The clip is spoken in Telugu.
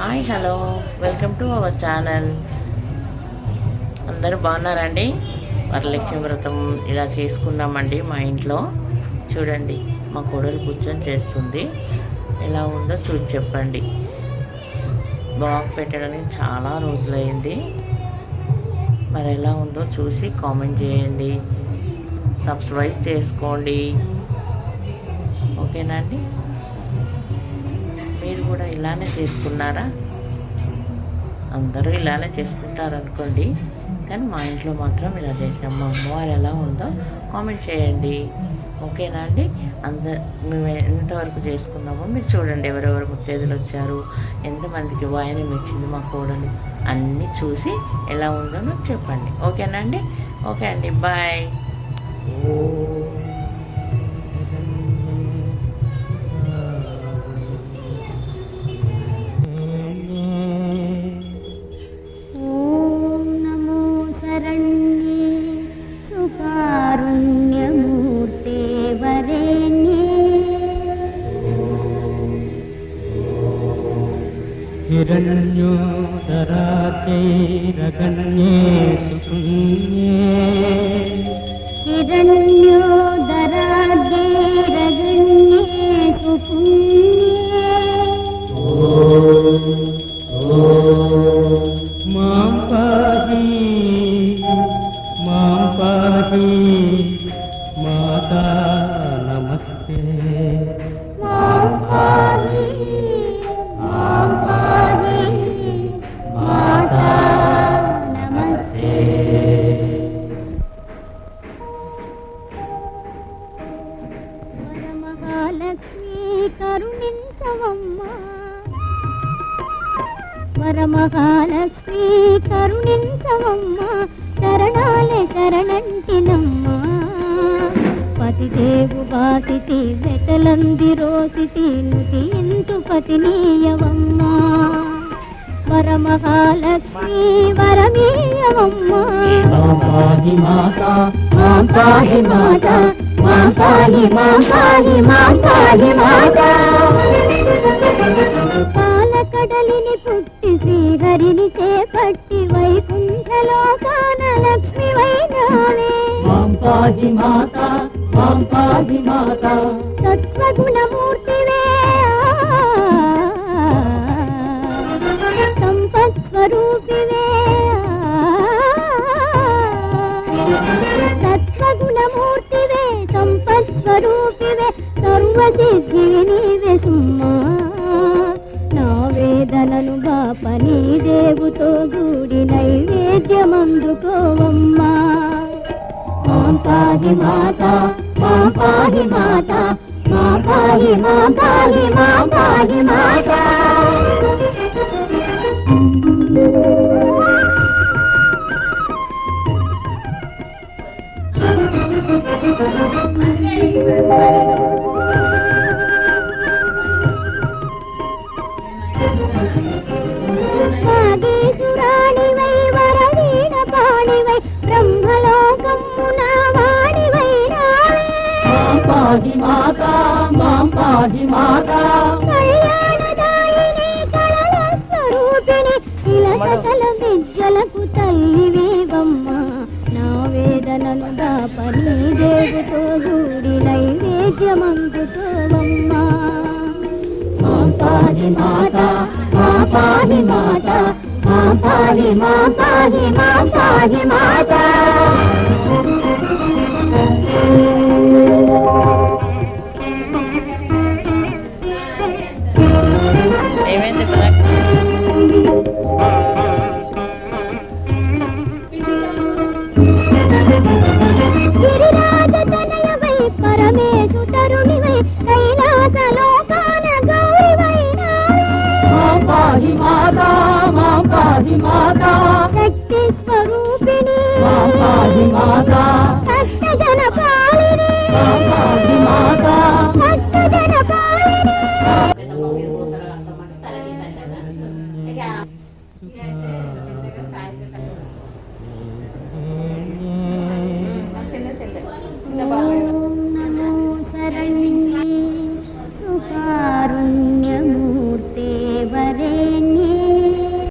Hi hello welcome to our channel. అందరూ బాగున్నారండి? వరలక్ష్మి వ్రతం ఇలా చేసుకున్నామండి మా ఇంట్లో. చూడండి మా కోడలు కూర్చొని చేస్తుంది. ఎలా ఉందో చూసి చెప్పండి. బ్లాగ్ పెట్టడానికి చాలా రోజులైంది. మరి ఎలా ఉందో చూసి కామెంట్ చేయండి, సబ్స్క్రైబ్ చేసుకోండి. ఓకేనా అండి? మీరు కూడా ఇలానే చేసుకున్నారా? అందరూ ఇలానే చేసుకుంటారనుకోండి, కానీ మా ఇంట్లో మాత్రం ఇలా చేసాం. మా అమ్మవారు ఎలా ఉందో కామెంట్ చేయండి. ఓకేనా అండి? మేము ఎంతవరకు చేసుకున్నామో మీరు చూడండి. ఎవరెవరు ముత్తైదులు వచ్చారు, ఎంతమందికి వాయనం ఇచ్చింది మా కోడలు, అన్నీ చూసి ఎలా ఉందో నాకు చెప్పండి. ఓకేనా అండి? ఓకే అండి, బాయ్. हिरण्योदराचैरगण्ये सुपुण्ये हिरण्योदराद्यैरगण्ये सुपुण्ये मां पाहि माता नमस्ते मां पाहि माता नमस्ते। वरमहालक्ष्मी करुणिंचवम्मा, वरमहालक्ष्मी करुणिंचवम्मा, शरणाले शरणंटिनम्मा. पतिदेवु बासिति वेतलंदिरोसिति नुति इंतु पतिनीयवम्मा. वरमहालक्ष्मी वरमीयवम्मा. मां पाहि माता मां पाहि माता मां पाहि मां पाहि मां पाहि माता. పాలకడలిని పుట్టి శ్రీహరిని చేపట్టి వైకుంఠలోకాన లక్ష్మి వైనావే. मां पाहि माता मां पाहि माता సత్వగుణమూర్తివే, సంపత్స్వరూపివే, సత్వగుణమూర్తివే, సంపత్స్వరూపివే, సర్వసిద్ధివి నీవే సుమ్మా. నా వేదనను బాపని దేవుతో గూడి నైవేద్యమందుకోవమ్మా. మాం పాహి మాతా మాం పాహి మాతా మాం పాహి మాం పాహి మాం పాహి మాతా. వాగీశురాణివై వరవీణ పాణివై బ్రహ్మలోకమున వాణివై రావే. मां पाहि माता मां पाहि माता కళ్యాణదాయిని కళల స్వరూపిణి ఇలా సకల విద్యలకు తల్లివేవమ్మ. నా వేదనను దాపని దేవుతో గూడి నైవేద్యమందుకోవమ్మా. मां पाहि माता मां पाहि माता मां पाहि मां पाहि मां पाहि माता. ఏమైంది బ్లాక్? గిరిరాజతనయవై పరమేశు తరుణివై కైలాసలోకాన గౌరివై నావే. मां पाहि माता मां पाहि माता శక్తి స్వరూపిణి मां पाहि माता భక్తజన పాలిని मां पाहि माता భక్తజన పాలిని. నమో శరణ్యే సుకారుణ్యమూర్తే వరేణ్యే